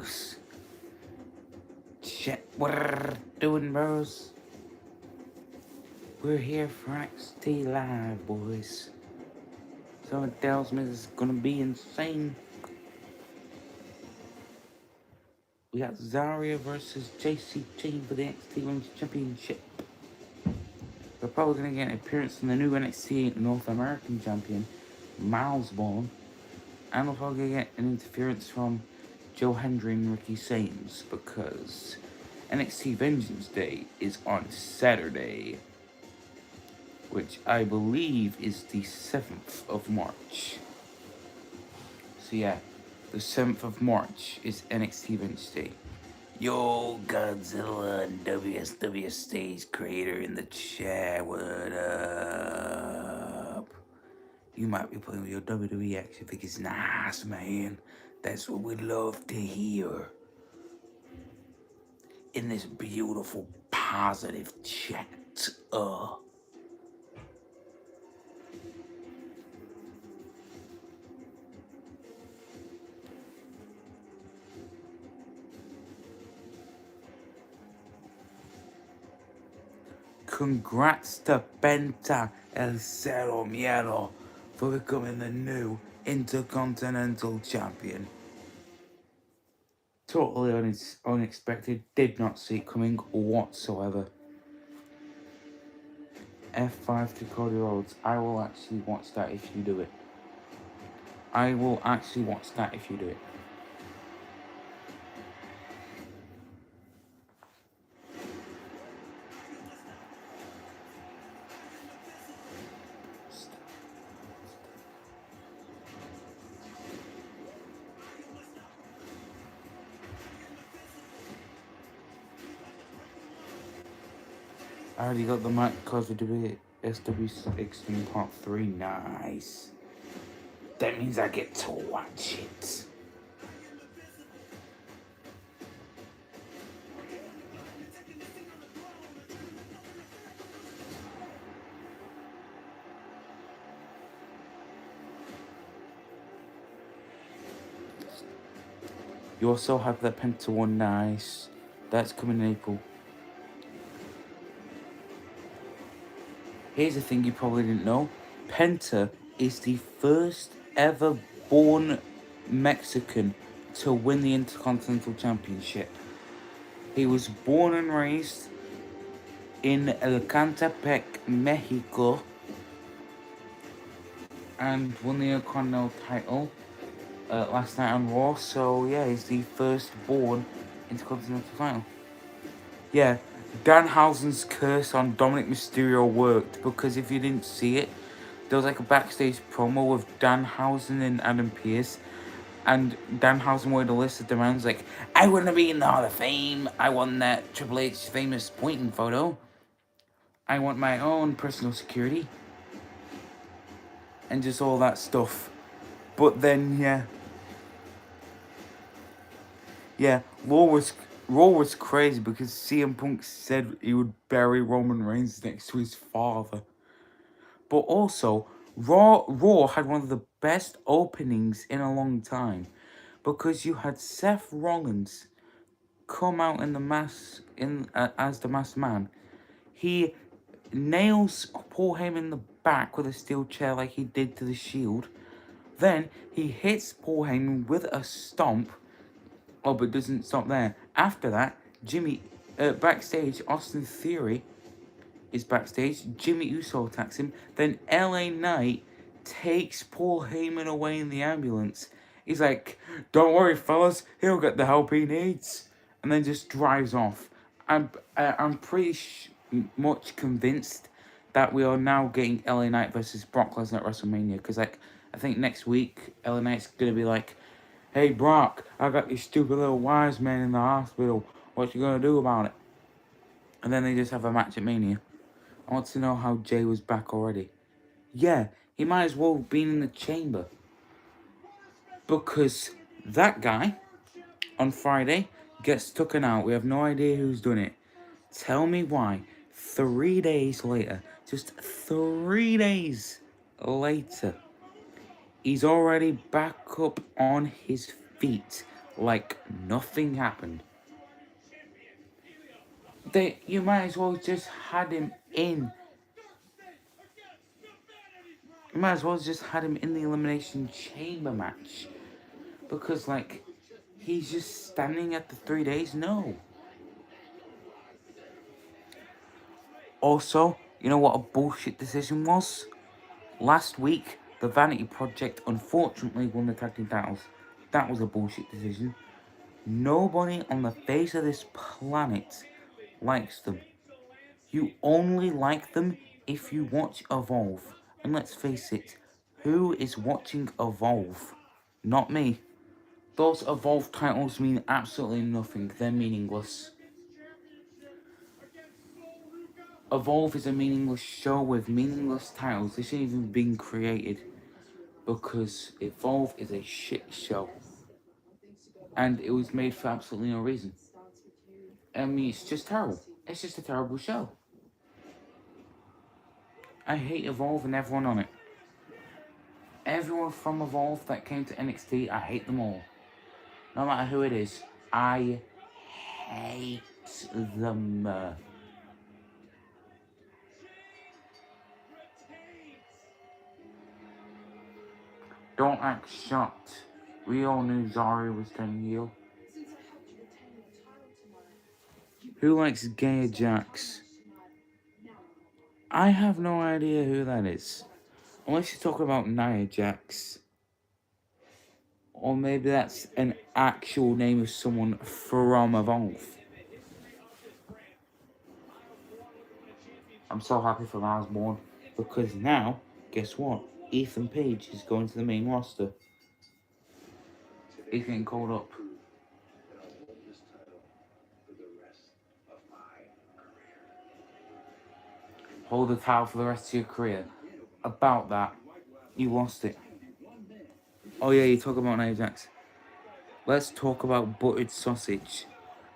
bros. Shit, what are doing, bros? We're here for NXT Live, boys. Someone tells me this is gonna be insane. We got Zarya versus JCT for the NXT Women's Championship. We're probably gonna get an appearance from the new NXT North American Champion, Miles Bourne. And we're probably gonna get an interference from Joe Hendry and Ricky Sames because NXT Vengeance Day is on Saturday, which I believe is the 7th of March. So yeah, the 7th of March is NXT Vengeance Day. Yo, Godzilla and WSW Stage creator in the chat, what up? You might be playing with your WWE action figures. Nice, man. That's what we love to hear. In this beautiful, positive chat. Congrats to Penta El Cero Miedo for becoming the new Intercontinental Champion. Totally unexpected, did not see it coming whatsoever. F5 to Cody Rhodes. I will actually watch that if you do it. I will actually watch that if you do it. I already got the mic because we did SW Extreme Part 3. Nice. That means I get to watch it. You also have the Penta one. Nice. That's coming in April. Here's the thing you probably didn't know. Penta is the first ever born Mexican to win the Intercontinental Championship. He was born and raised in El Cantepec, Mexico, and won the Intercontinental title last night on Raw. So yeah, he's the first born Intercontinental title. Yeah, Danhausen's curse on Dominic Mysterio worked, because if you didn't see it, there was like a backstage promo with Danhausen and Adam Pearce, and Danhausen wanted to list the demands like, I want to be in the Hall of Fame, I want that Triple H famous pointing photo, I want my own personal security, and just all that stuff. But then, Raw was crazy because CM Punk said he would bury Roman Reigns next to his father. But also, Raw had one of the best openings in a long time, because you had Seth Rollins come out in the mask as the masked man. He nails Paul Heyman in the back with a steel chair like he did to the Shield. Then he hits Paul Heyman with a stomp. Oh, but doesn't stop there. After that, backstage, Austin Theory is backstage. Jimmy Uso attacks him. Then LA Knight takes Paul Heyman away in the ambulance. He's like, don't worry, fellas, he'll get the help he needs. And then just drives off. I'm pretty much convinced that we are now getting LA Knight versus Brock Lesnar at WrestleMania. Because, I think next week, LA Knight's going to be like, hey, Brock, I got these stupid little wise men in the hospital. What you going to do about it? And then they just have a match at Mania. I want to know how Jay was back already. Yeah, he might as well have been in the chamber. Because that guy, on Friday, gets taken out. We have no idea who's done it. Tell me why. 3 days later, just 3 days later, he's already back up on his feet like nothing happened. You might as well just had him in. You might as well just had him in the Elimination Chamber match. Because, like, he's just standing at the 3 days? No. Also, you know what a bullshit decision was? Last week, the Vanity Project unfortunately won the tag team titles. That was a bullshit decision. Nobody on the face of this planet likes them. You only like them if you watch Evolve. And let's face it, who is watching Evolve? Not me. Those Evolve titles mean absolutely nothing. They're meaningless. Evolve is a meaningless show with meaningless titles. They shouldn't even been created. Because Evolve is a shit show. And it was made for absolutely no reason. I mean, it's just terrible. It's just a terrible show. I hate Evolve and everyone on it. Everyone from Evolve that came to NXT, I hate them all. No matter who it is, I hate them. Don't act shocked. We all knew Zari was turning heel. Who likes Gaia Jax? I have no idea who that is. Unless you're talking about Nia Jax. Or maybe that's an actual name of someone from Evolve. I'm so happy for Osborne. Because now, guess what? Ethan Page is going to the main roster. He's getting called up. Hold the title for the rest of your career. About that, you lost it. Oh yeah, you talk about Nia Jax. Let's talk about buttered sausage.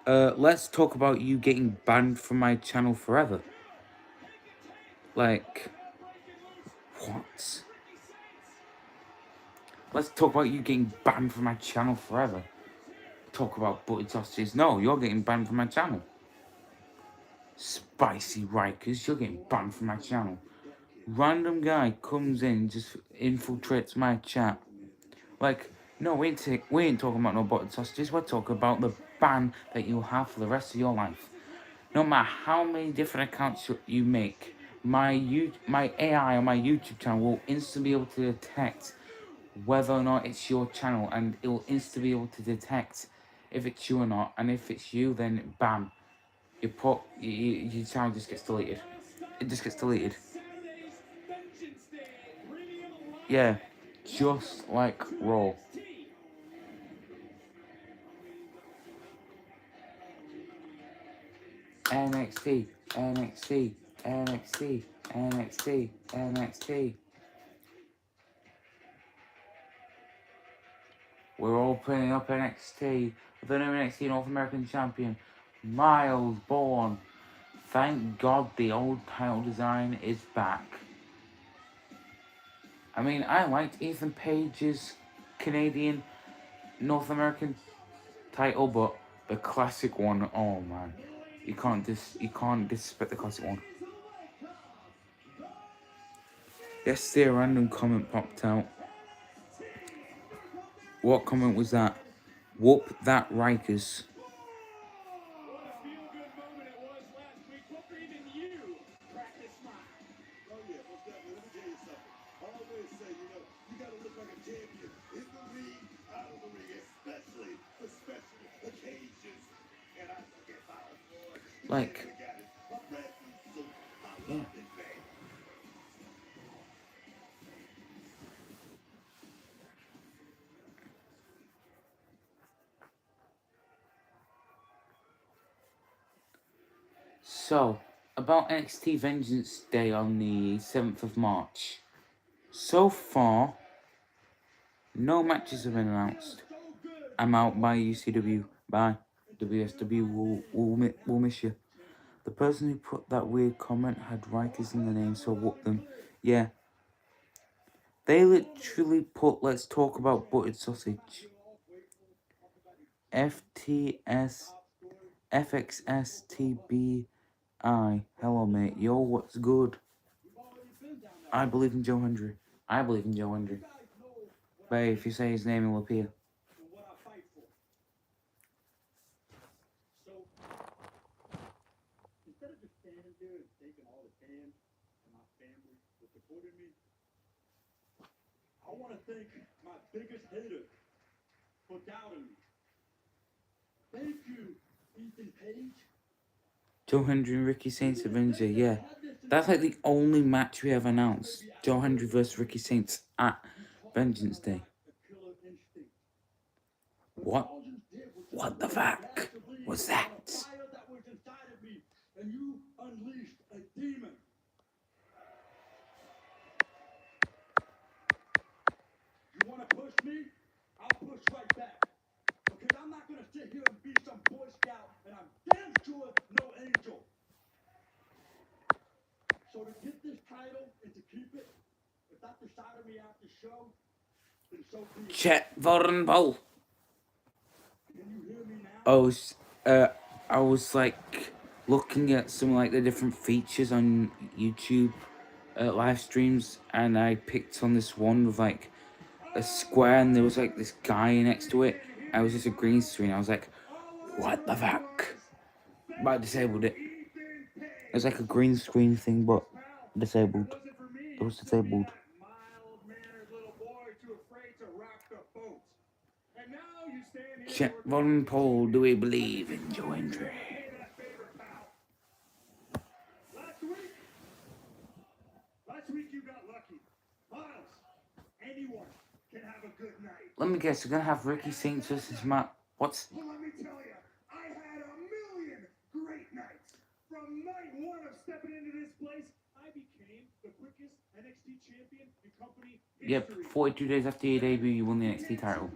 Let's talk about you getting banned from my channel forever. Like, what? Let's talk about you getting banned from my channel forever. Talk about buttered sausages. No, you're getting banned from my channel. Spicy Rikers, you're getting banned from my channel. Random guy comes in, just infiltrates my chat. Like, no, we ain't talking about no buttered sausages. We're talking about the ban that you'll have for the rest of your life. No matter how many different accounts you make, my AI on my YouTube channel will instantly be able to detect whether or not it's your channel, and it will instantly be able to detect if it's you or not. And if it's you, then bam, your channel just gets deleted. It just gets deleted. Yeah, just like Raw. NXT, NXT, NXT, NXT, NXT. We're opening up NXT with the new NXT North American Champion, Miles Bourne. Thank God the old title design is back. I mean, I liked Ethan Page's Canadian North American title, but the classic one, oh man, you can't disrespect the classic one. Yesterday, a random comment popped out. What comment was that? Whoop that Rikers. Like, yeah. So, about NXT Vengeance Day on the 7th of March. So far, no matches have been announced. I'm out. Bye, UCW. Bye. WSW will miss you. The person who put that weird comment had Rikers in the name, so whoop them. Yeah. They literally put, let's talk about buttered sausage. FTS FXSTBI. Hello, mate. Yo, what's good? I believe in Joe Hendry. I believe in Joe Hendry. But if you say his name, it will appear. Instead of just standing there and thanking all the fans and my family for supporting me, I want to thank my biggest hater for doubting me. Thank you, Ethan Page. Joe Hendry and Ricky Saints Avenger, yeah. That's like the only match we have announced. Joe Hendry versus Ricky Saints at Vengeance Day. What? What the fuck was that? And you unleashed a demon. You want to push me? I'll push right back. Because I'm not going to sit here and be some Boy Scout, and I'm damn sure no angel. So to get this title and to keep it, if that decided me after show, then so be it. Chet Vornball. Can you hear me now? I was like looking at some like the different features on YouTube live streams, and I picked on this one with like a square, and there was like this guy next to it. I was just a green screen. I was like, what the fuck? But I disabled it. It was like a green screen thing, but disabled. It was disabled. Chet Von Paul, do we believe in Joe Hendry? Last week you got lucky. Miles, anyone can have a good night. Let me guess, we're gonna have Ricky Saints versus Matt. What's? Well, let me tell you, I had a million great nights. From night one of stepping into this place, I became the quickest NXT champion in company history. Yep, 42 days after your debut, you won the NXT title.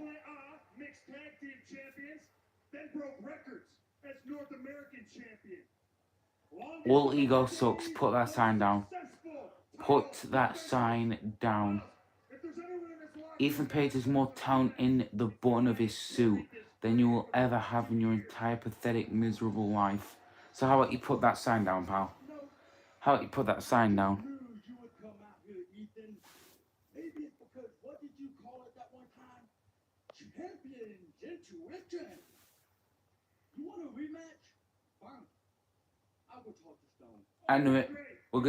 Mixed tag team champions, then broke records as North American champion. All ego sucks. Put that sign down. Put that sign down. Ethan Page has more talent in the button of his suit than you will ever have in your entire pathetic, miserable life. So how about you put that sign down, pal? How about you put that sign down? Maybe it's because, what did you call it that one time? Champion intuition. You want a rematch? Fine. I'll go talk to Stone. I knew it. We're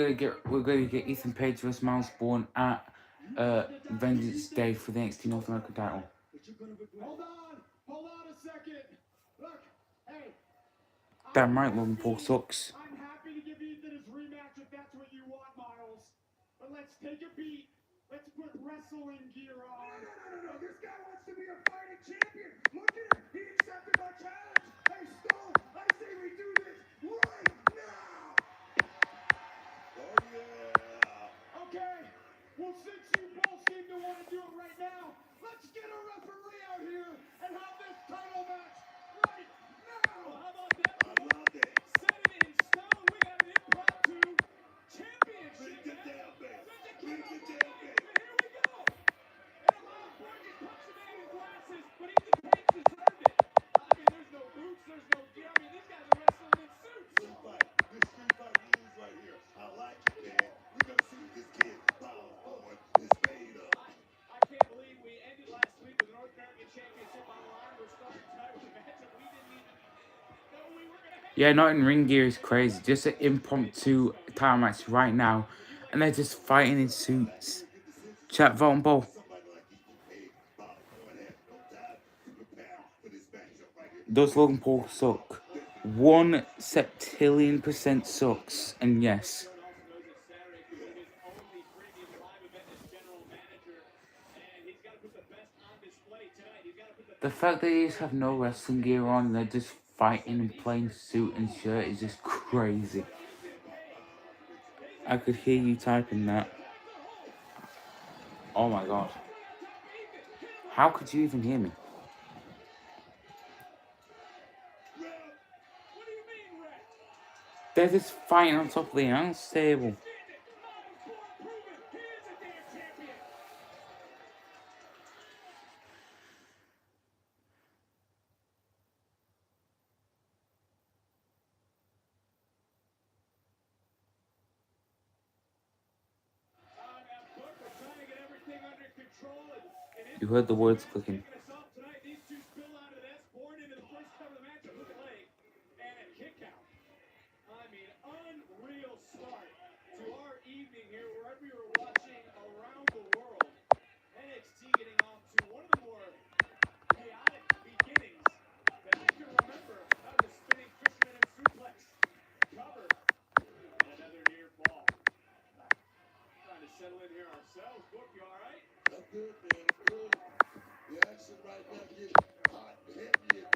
gonna get Ethan Page versus Miles Bourne at Vengeance Day for the NXT North American title. Hold on a second. Look, hey. Damn right, Logan Paul sucks. I'm happy to give Ethan his rematch if that's what you want, Miles. But let's take a beat. Let's put wrestling gear on. No. This guy wants to be a fighting champion. Look at him. He accepted my challenge. Hey, Stone, I say we do this right now. Oh, yeah. Okay. Well, since you both seem to want to do it right now, let's get a referee out here and have this title match right now. Well, how about that? I love it. Set it in stone. We got an impromptu championship. Bring it down, baby. Bring it down, baby. And here we go. And a lot of gorgeous punctuated glasses, but Ethan Page deserved it. I mean, there's no boots, there's no gear. I mean, these guys are wrestling in suits. Street fight. This street fight rules right here. I like it, man. We're going to see this kid Miles Bourne is made up. I can't believe we ended last week with the North American Championship on the line. We're starting a title match and we didn't even know we were going to have. Yeah, not in ring gear is crazy. Just an impromptu title match right now, and they're just fighting in suits. Chat Von Ball. Does Logan Paul suck? 1 septillion% sucks, and yes. The fact that they just have no wrestling gear on and they're just fighting in plain suit and shirt is just crazy. I could hear you typing that. Oh my god. How could you even hear me? They're just fighting on top of the announce table. You heard the words clicking. Kicking us off tonight. These two spill out of this. Born into the first cover of the matchup. Hook and leg. And a kick out. I mean, unreal start to our evening here, wherever you're watching around the world. NXT getting off to one of the more chaotic beginnings that I can remember. That was a spinning fisherman and suplex cover. And another near fall. Trying to settle in here ourselves. Book, you all right? I'm good, man. I'm good. The action right now getting hot and heavy, and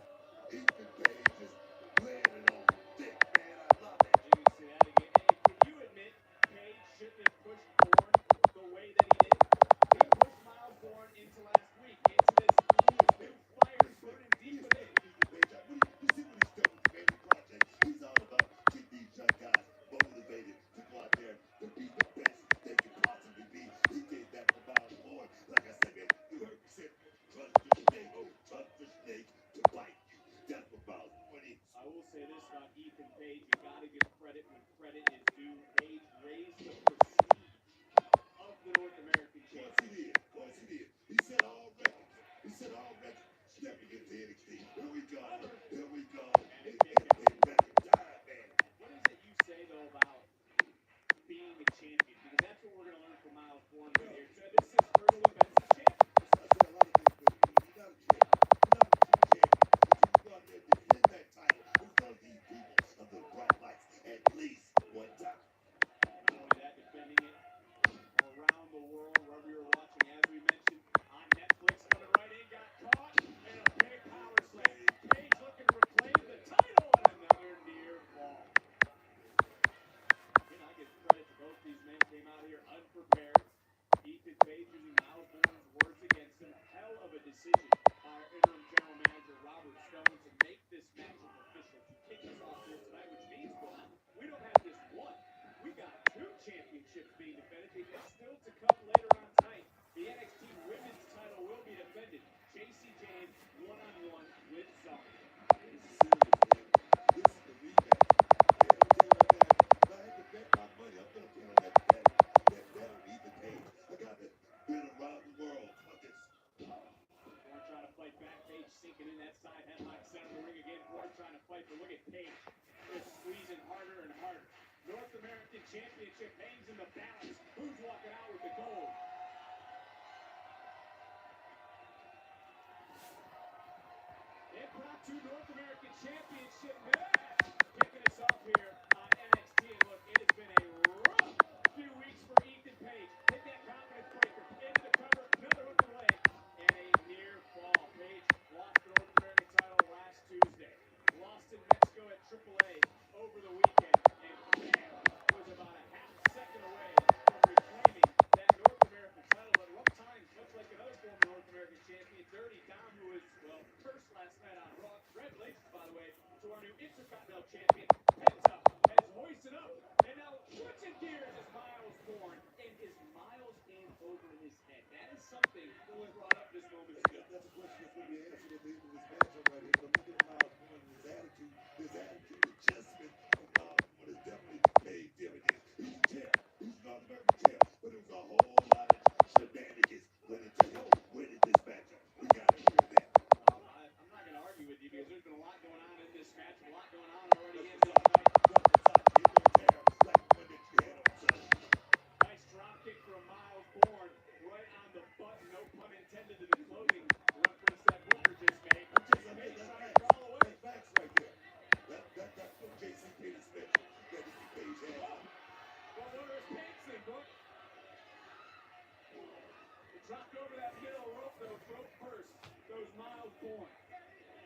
Ethan Page is playing it on thick, man. I love it. You can see that again. And can you admit Page shouldn't have pushed Bourne the way that he did? He pushed Miles Bourne into last week, into this new fire burning deep within. Ethan Page, you see what he's done with the Baby Project? He's all about keep these young guys motivated to go out there to be the best they can possibly be. He did that for Miles Bourne. Like I said, man, you heard me say, trust the snake to bite you. That's what Miles Bourne is. I will say this about Ethan Page. You got to give credit when credit is due. Page raised the prestige of the North American Of course Championship. he did. Of course he did. He set all records. He set all records. Stepping into NXT. Here we go. Here we go. And record time, man. What is it you say, though, about being a champion? Because that's what we're going to learn from Miles Bourne right here. So this is his first defense as champion. I said a lot of things, but you're not a champion. You're not a true champion until you go out there and defend that title in front of these people under the bright lights at least one time. Not only that, defending it around the world, wherever you're watching, as we mentioned, on Netflix, coming right in, got caught, and a big power slam. Page looking to reclaim the title, and another near fall. Again, I give credit to both these men, came out here unprepared. Ethan Page using Miles Bourne's words against him. Hell of a decision by our interim general manager, Robert Stone, to make this matchup official, to kick us off here tonight, which means, Book, we don't have just one. We got two championships being defended because still to come later on tonight, the NXT Women's title will be defended. JC James one-on-one with Zara. This is serious, man. This is the rematch. And I'm telling you right now, if I had to bet my money, I'm going to put on that bet on Ethan Page. I got to bet around the world on this. Bourne trying to fight back. Page sinking in that side headlock, center of the ring again. Bourne trying to fight, but look at Page just squeezing harder and harder. North American Championship hangs in the balance. Who's walking out with the gold? It brought to North American Championship match. Kicking us off here on NXT. And look, it has been a rough few weeks for Ethan Page. Hit that confidence breaker. Into the cover. Another hook and leg. And a near fall. Page lost the North American title last Tuesday. Lost in Mexico at AAA over the weekend. And bam, was about a half second away from reclaiming that North American title. But rough times, much like another former North American champion, Dirty Dom, who was, well, cursed last night on Raw. Congratulations, by the way, to our new Intercontinental champion. Penta has hoisted up. And now switching gears is Miles Bourne. And is Miles in over his head? That is something that was brought up this moment ago. That's a question that's going to be answered at the end of this matchup right here. But look at Miles Bourne and his attitude. His attitude adjustment of Miles Bourne has definitely made dividends. He's a champ. He's an All-American champ. But it was a whole lot of shenanigans went into him winning this matchup. We got to hear that. I'm not going to argue with you because there's been a lot going on in this match, a lot going on already in this night. Drop the top. Hit no tear like the one that you had on Sunday. Nice drop kick from Miles Bourne, right on the button, no pun intended to the clothing reference that Booker just made. I'm just saying, Page that's trying to facts. crawl away. That's facts right there. That's what JC Page special that Ethan Page has. Well, what are his pants in, Book? He dropped over that middle rope, though, throat first. Goes Miles Bourne.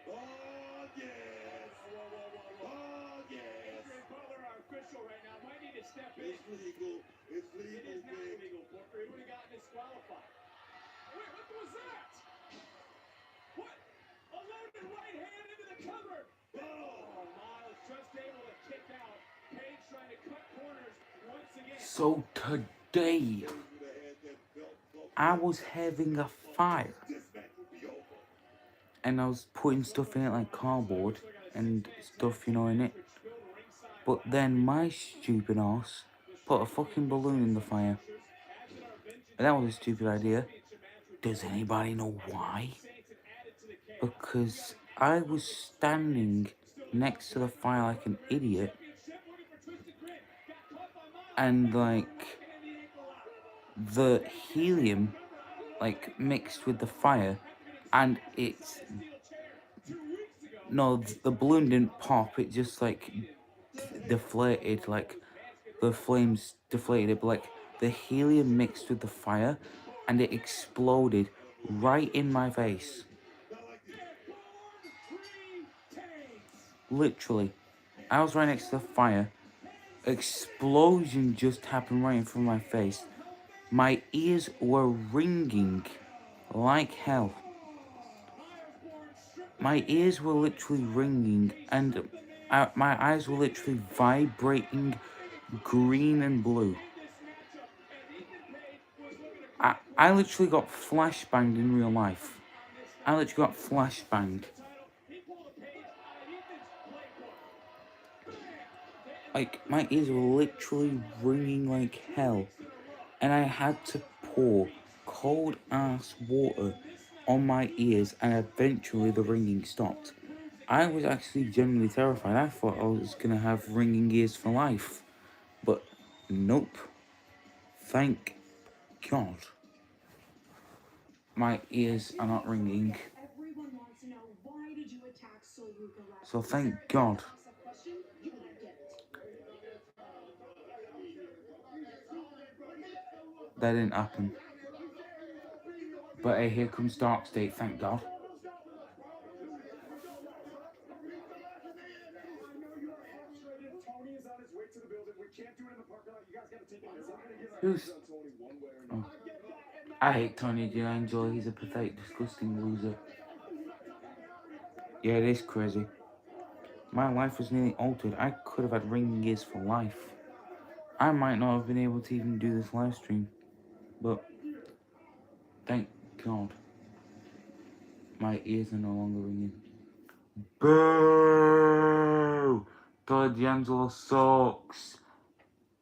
Oh, yes. Whoa. Oh, yes. Adrian Butler, our official right now, might need to step in. It's legal. It's It legal, is not big. legal, Booker. He would have gotten disqualified. Wait, what was that? What? A loaded right hand into the cover. Oh, Miles just able to kick out. Page trying to cut corners once again. So today, Page would have had that belt buckle. I was having a fire. This match would be over. And I was putting stuff in it like cardboard and stuff, you know, in it. But then my stupid ass put a fucking balloon in the fire. And that was a stupid idea. Does anybody know why? Because I was standing next to the fire like an idiot, and like the helium like mixed with the fire, and it's no, the balloon didn't pop, it just like deflated, like the flames deflated it, but like the helium mixed with the fire and it exploded right in my face. Literally. I was right next to the fire. Explosion just happened right in front of my face. My ears were ringing like hell. My ears were literally ringing, and my eyes were literally vibrating green and blue. I literally got flashbanged in real life. I literally got flashbanged. Like, my ears were literally ringing like hell. And I had to pour cold ass water on my ears, and eventually the ringing stopped. I was actually genuinely terrified. I thought I was gonna have ringing ears for life. But nope. Thank God. My ears are not ringing. So thank God. That didn't happen. But hey, here comes Dark State, thank God. Who's... Oh. I hate Tony D'Angelo, he's a pathetic, disgusting loser. Yeah, it is crazy. My life was nearly altered. I could have had ringing ears for life. I might not have been able to even do this live stream. But thank God. My ears are no longer ringing. Boo! Tony D'Angelo sucks.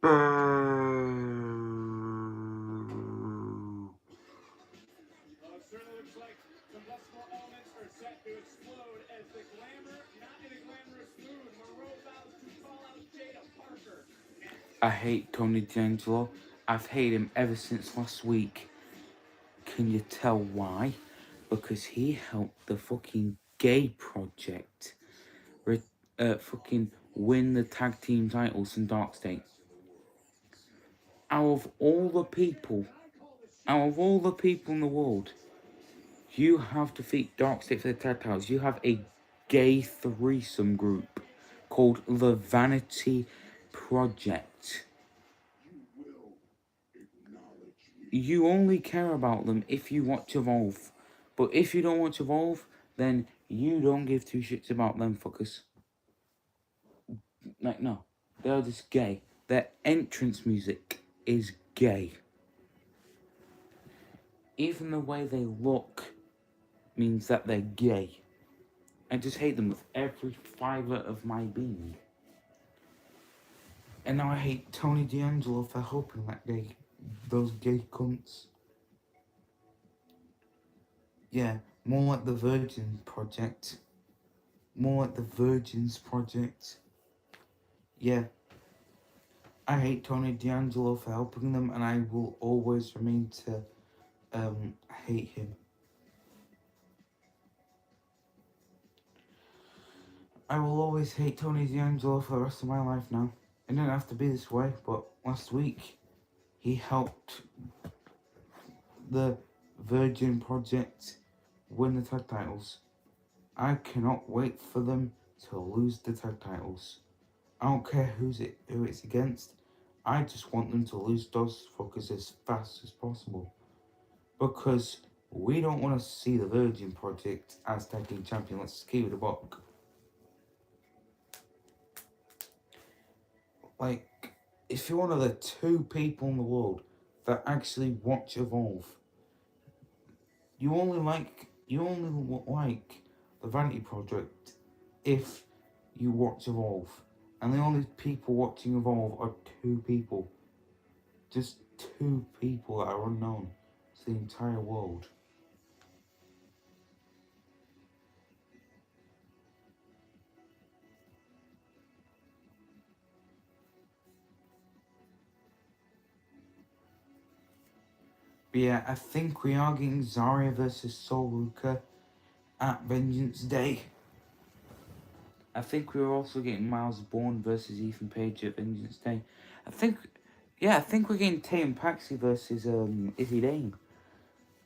Boo! Certainly looks like some lustful elements are set to explode as the glamour, not in a glamorous mood, Monroe vows to call out Jada Parker. I hate Tony D'Angelo. I've hated him ever since last week. Can you tell why? Because he helped the fucking gay project fucking win the tag team titles from Dark State. Out of all the people in the world, you have to defeat Dark State for the tag titles. You have a gay threesome group called the Vanity Project. You only care about them if you watch Evolve. But if you don't watch Evolve, then you don't give two shits about them fuckers. Like, no. They're just gay. Their entrance music is gay. Even the way they look means that they're gay. I just hate them with every fibre of my being. And now I hate Tony D'Angelo for helping those gay cunts. Yeah, more like the Virgin Project. More like the Virgins Project. Yeah. I hate Tony D'Angelo for helping them, and I will always remain to hate him. I will always hate Tony D'Angelo for the rest of my life now. It didn't have to be this way, but last week he helped the Virgin Project win the tag titles. I cannot wait for them to lose the tag titles. I don't care who it's against. I just want them to lose those fuckers as fast as possible. Because we don't want to see the Virgin Project as tag team champion. Let's keep it a buck. Like, if you're one of the 2 people in the world that actually watch Evolve, you only like the Vanity Project if you watch Evolve. And the only people watching Evolve are 2 people. Just 2 people that are unknown to the entire world. But yeah, I think we are getting Zarya versus Sol Ruka at Vengeance Day. I think we're also getting Miles Bourne versus Ethan Page at Vengeance Day. I think we're getting Tatum Paxi versus Izzy Dane.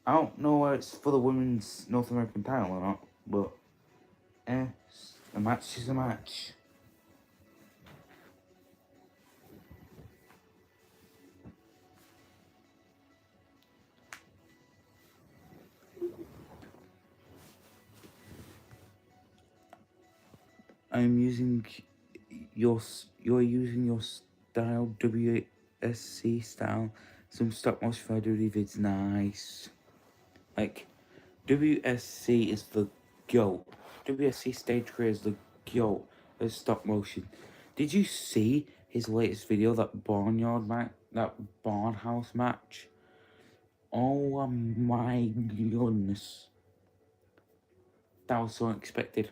I don't know whether it's for the women's North American title or not, but a match is a match. I'm using you're using your style, WSC style, some stop motion for vids. Nice. Like WSC is the GOAT. WSC stage career is the GOAT of stop motion. Did you see his latest video, that barnyard match, that barnhouse match? Oh my goodness. That was so unexpected.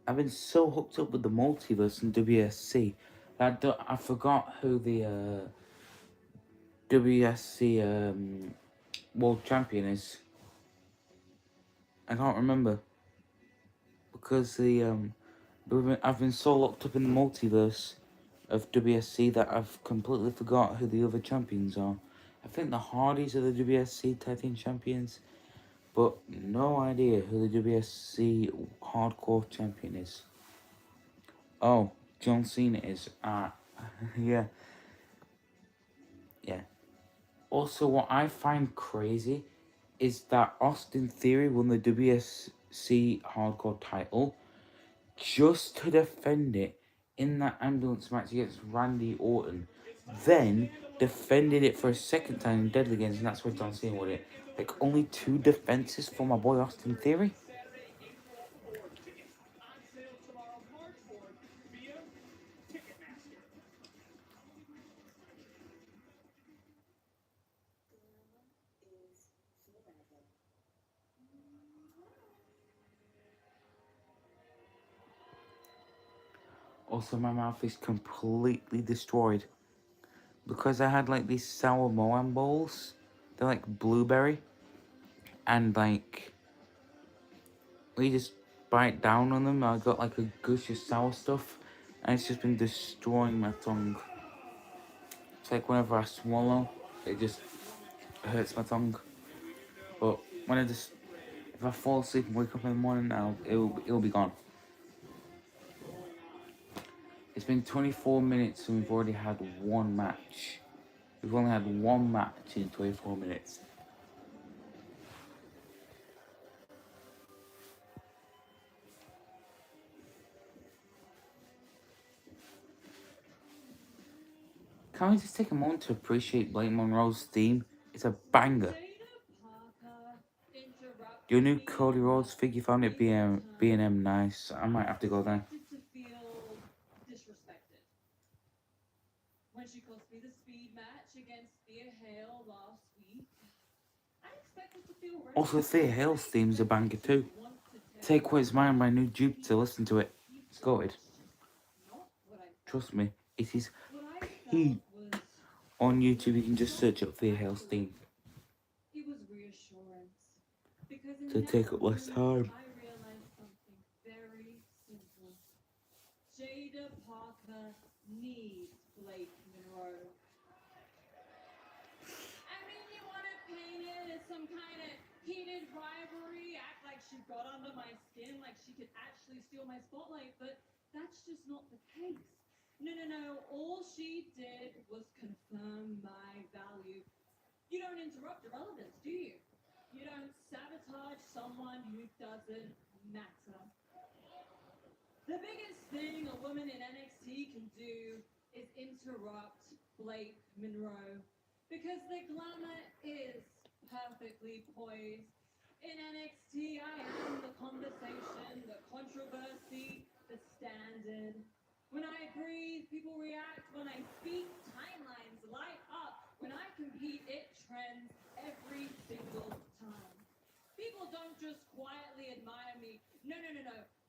I've been so hooked up with the multiverse in WSC that I forgot who the WSC world champion is. I can't remember because I've been so locked up in the multiverse of WSC that I've completely forgot who the other champions are. I think the Hardys are the WSC tag team champions, but no idea who the WSC hardcore champion is. Oh, John Cena is. Yeah. Yeah. Also, what I find crazy is that Austin Theory won the WSC hardcore title just to defend it in that ambulance match against Randy Orton. Then defended it for a second time in Deadly Games, and that's where John Cena won it. Like, only 2 defenses for my boy Austin Theory. Saturday, April 4th. Tickets on sale tomorrow, March 4th, via Ticketmaster. Also, my mouth is completely destroyed because I had like these sour Moan balls. They're like blueberry, and like we just bite down on them. I got like a gush of sour stuff, and it's just been destroying my tongue. It's like whenever I swallow, it just hurts my tongue. But when if I fall asleep and wake up in the morning, it'll be gone. It's been 24 minutes and we've already had one match. We've only had one match in 24 minutes. Can we just take a moment to appreciate Blake Monroe's theme? It's a banger. Your new Cody Rhodes figure found it B&M nice. I might have to go there. To feel disrespected. When she cost me the speed match against Thea Hale last week, I expected to feel Also, Thea Hale's theme's a banger too. Take What Is Mine by New Jupiter, listen to it. It's goated. Trust me, it is peak. On YouTube, you can just search up Thea Hale's theme. It was reassurance. Because in To that take up less moment, time. I realized something very simple. Jada Parker needs Blake Monroe. I mean, you want to paint it as some kind of heated rivalry, act like she got under my skin, like she could actually steal my spotlight, but that's just not the case. No. All she did was confirm my value. You don't interrupt irrelevance, do you? You don't sabotage someone who doesn't matter. The biggest thing a woman in NXT can do is interrupt Blake Monroe because the glamour is perfectly poised. In NXT, I am the conversation, the controversy, the standard. When I breathe, people react. When I speak, timelines light up. When I compete, it trends every single time. People don't just quietly admire me. No.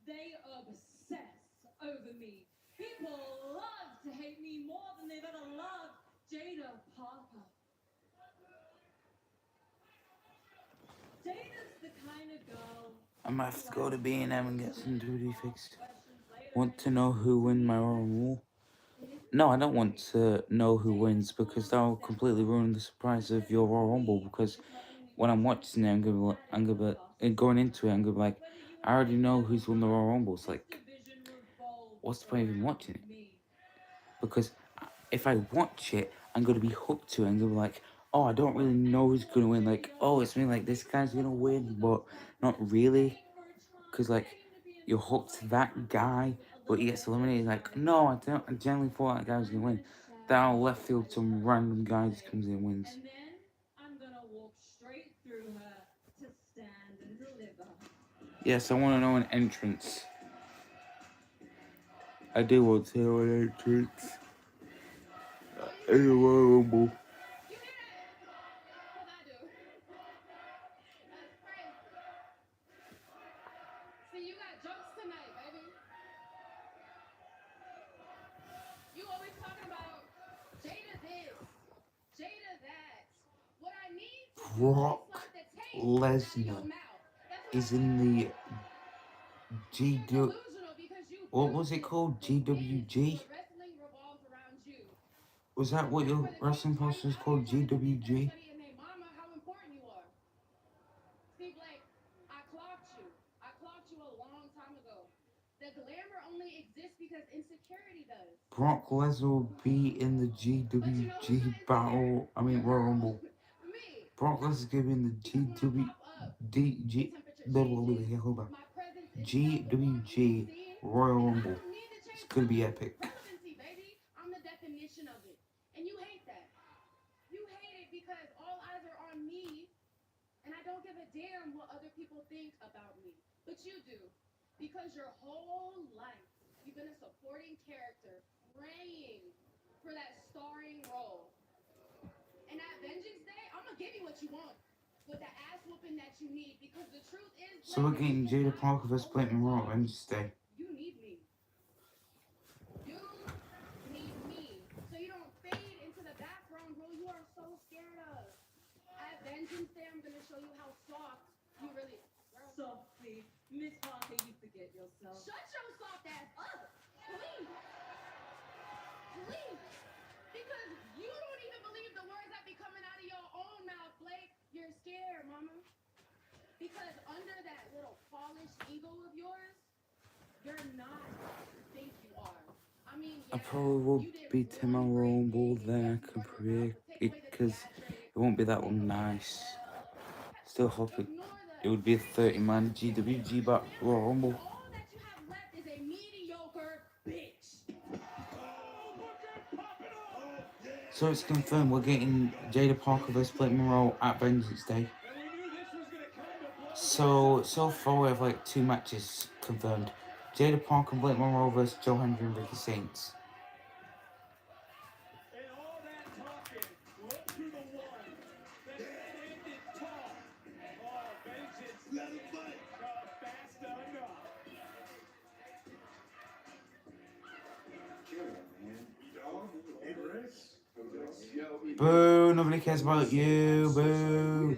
They obsess over me. People people love to hate me more than they've ever loved Jada Parker. Jada's the kind of girl. I might have to go to B&M and get some duty fixed. Questions later. Want to know who win my Royal Rumble? No, I don't want to know who wins because that will completely ruin the surprise of your Royal Rumble. Because when I'm watching it, going into it, I'm gonna be like, I already know who's won the Royal Rumbles. Like, what's the point of even watching it? Because if I watch it, I'm gonna be hooked to it. I'm gonna be like, oh, I don't really know who's gonna win. Like, oh, it's me. Like, this guy's gonna win, but not really. Because like, you're hooked to that guy, but he gets eliminated. Like, no, I generally thought that guy was gonna win. Down left field, some random guy just comes in and wins. And then I'm gonna walk straight through her to stand and deliver. Yes, I want to know an entrance. I do want to know an entrance. In the Royal Rumble. You hear that? 'Cause I do. That's crazy. See, you got jokes tonight, baby. You always talking about Jada this, Jada that. What I need to do Brock is suck the taste Lesnar out of your mouth. That's what is I in need. the You're GW. delusional because you What built was it this called? business GWG? where wrestling revolves around you. Was that what your wrestling post was called? GWG? Everybody and their mama, how important you are. See, Blake, I clocked you. I clocked you a long time ago. The glamour only exists because insecurity does. Brock Lesnar will be in the GWG battle. I mean, Royal Rumble. Me. Brock Lesnar's gonna be in the GWG Royal Rumble. It's gonna be epic. Relevancy, baby. I'm the definition of it. And you hate that. You hate it because all eyes are on me, and I don't give a damn what other people think about me. But you do. Because your whole life, you've been a supporting character, praying for that starring role. And at Vengeance Day, I'm going to give you what you want. With the ass whooping that you need. Because the truth is... So we're getting Jada Parker vs. Blake Monroe on Wednesday. You need me. You need me. So you don't fade into the background role you are so scared of. At Vengeance Day, I'm going to show you how soft you really... Softly. Miss Parker, you forget yourself. Shut your soft ass up. Please. Please. Because you don't even believe the words that be coming out of your own mouth, Blake. You're scared, mama. Because under that little polished ego of yours, you're not what you think you are. I mean, I probably will beat him on Royal Rumble, then I can predict it because it won't be that one nice. Still hope it would be a 30-man GWG back Royal Rumble. All that you have left is a mediocre bitch. So it's confirmed we're getting Jada Parker vs. Blake Monroe at Vengeance Day. So far we have like 2 matches confirmed. Jada Parker and Blake Monroe vs. Joe Hendry and Ricky Saints. And all that talking, look to the one that standing tall. Oh, Vengeance. Let him fight. Fast enough. Boo, nobody cares about you, boo.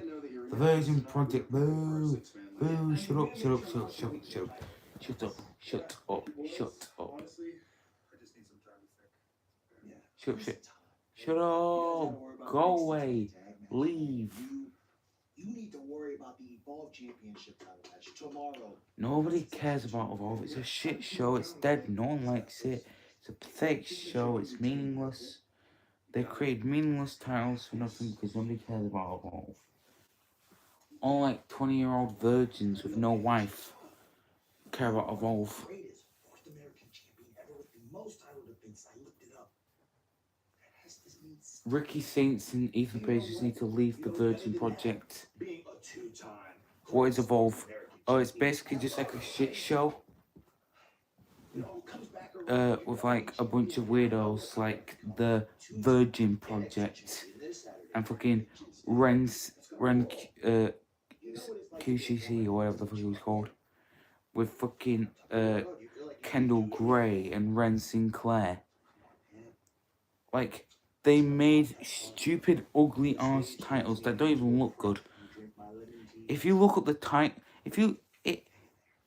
The Virgin Project, boo. Boo, shut up, shut up, shut up, shut up, shut up. Shut up, shut up, shut up. Honestly, I just need some time to think. Yeah. Shut up, shut up. Go away. Leave. You need to worry about the Evolve Championship title match tomorrow. Nobody cares about Evolve. It's a shit show. It's dead. No one likes it. It's a pathetic show. It's meaningless. They create meaningless titles for nothing because nobody cares about Evolve. All like 20-year-old virgins with no wife care about Evolve. Greatest North American champion ever with the most title defense. I looked it up. That has to mean Ricky Saints and Ethan Page just need to leave the Virgin Project. being a two-time. What is Evolve? Oh, it's basically just like a shit show. With like a bunch of weirdos like the Virgin Project and fucking Ren QCC or whatever the fuck it was called, with fucking Kendall Gray and Ren Sinclair. Like, they made stupid, ugly ass titles that don't even look good. If you look at the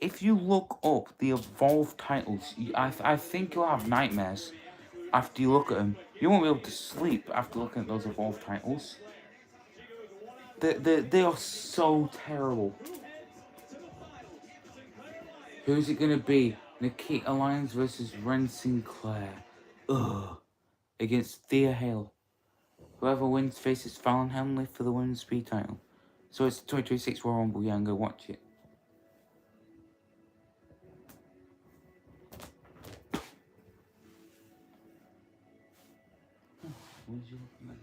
if you look up the Evolve titles, I think you'll have nightmares after you look at them. You won't be able to sleep after looking at those Evolve titles. They are so terrible. Who's it gonna be? Nikita Lyons versus Ren Sinclair. Ugh. Against Thea Hale. Whoever wins faces Fallon Henley for the women's speed title. So it's 2026 Royal Rumble. Yeah, I'm gonna watch it. What is you looking at?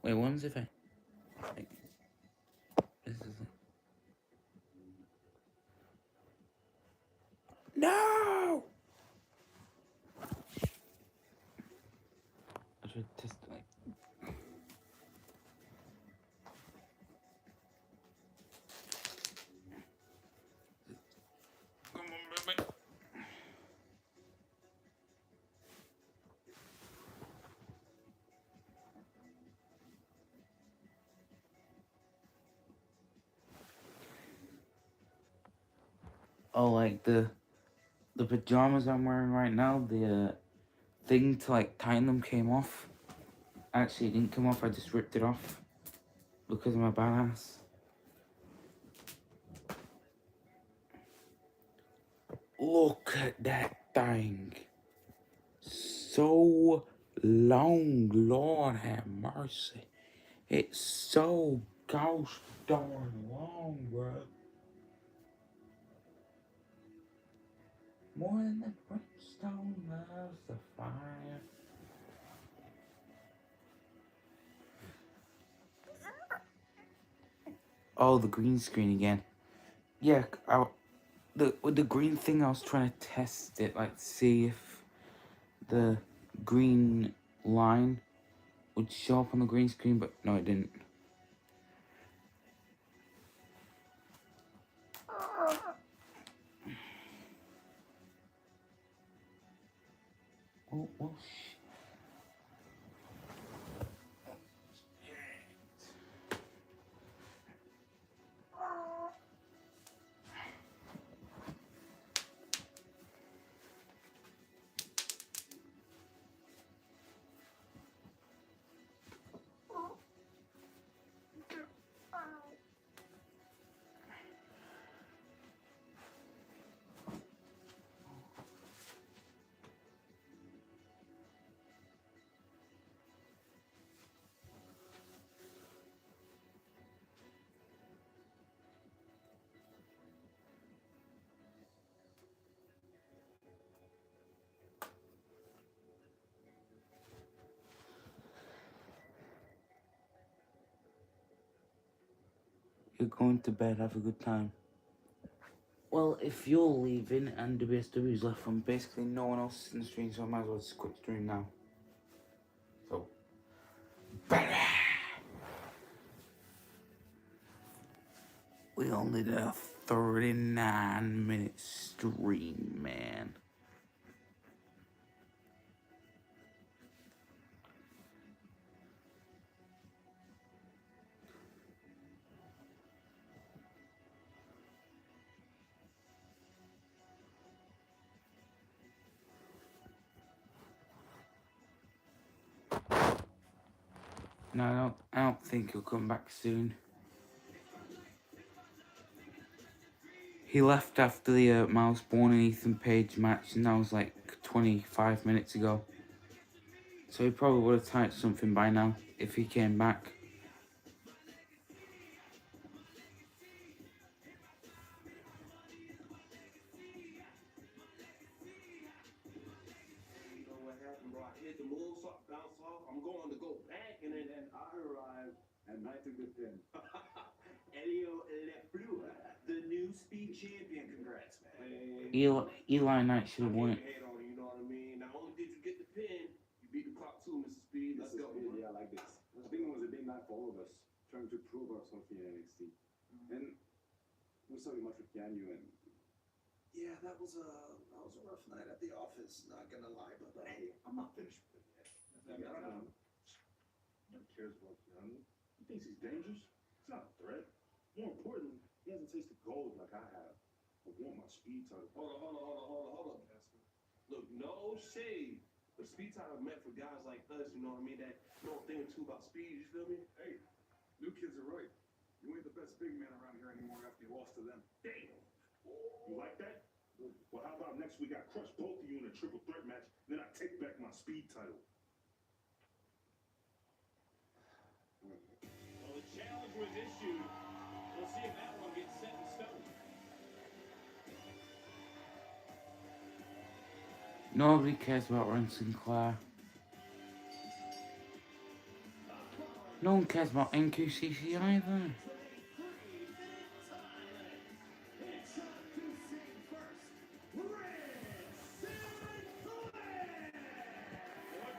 Wait, when's it? Like, this is it. No! I should test like. Come on, baby. Oh, like the pajamas I'm wearing right now, the thing to like tighten them came off. Actually, it didn't come off. I just ripped it off because I'm a badass. Look at that thing. So long, Lord have mercy. It's so gosh darn long, bro. More than the brimstone loves the fire. Oh, the green screen again. Yeah, with the green thing, I was trying to test it, like see if the green line would show up on the green screen, but no, it didn't. Oh, shit. You're going to bed, have a good time. Well, if you're leaving and WSW is left from basically no one else in the stream, so I might as well just quit stream now. So, we only did a 39-minute stream, man. No, I don't think he'll come back soon. He left after the Miles Bourne and Ethan Page match, and that was like 25 minutes ago. So he probably would have typed something by now if he came back. You know what happened, bro? I hit the moonsault, bounce off. I'm going to go back, and then I arrived, and I took the pin. Elio LeFleur, the new speed champion. Congrats, man. Eli Knight should have won it. Hate on you, you know what I mean? Not only did you get the pin, you beat the clock too, Mr. Speed. Let's go. Yeah, I like this. I think it was a big night for all of us, trying to prove ourselves here at NXT. And we saw you much with Ganyu and Yeah, that was a rough night at the office. Not gonna lie, but hey, I'm not finished with it yet. I don't know. Nobody cares about Ganyu. He thinks he's dangerous. It's not a threat. More importantly, he hasn't tasted gold like I have. I want my speed title. Hold on, Casper. Look, no shade. But speed title meant for guys like us, you know what I mean? That know a thing or two about speed, you feel me? Hey, new kids are right. You ain't the best big man around here anymore after you lost to them. Damn. You like that? Well, how about next week I crush both of you in a triple threat match, then I take back my speed title. Well, the challenge was issued. We'll see if that one gets set in stone. Nobody cares about Ren Sinclair. No one cares about NQCC either. Boy,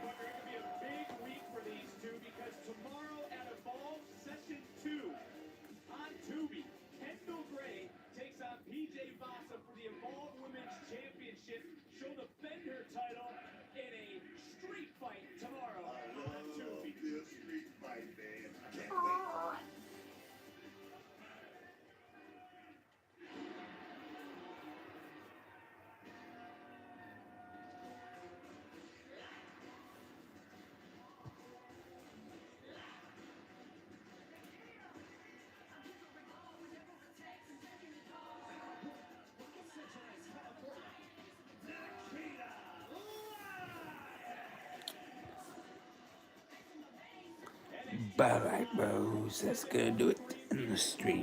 Booker, it could be a big week for these two because tomorrow at Evolve Session 2 on Tubi, Kendall Gray takes on PJ Vasa for the Evolve Women's Championship. She'll defend her title in a street fight tomorrow on Tubi. This street fight, man. I can't wait. Alright, bros, that's gonna do it in the stream.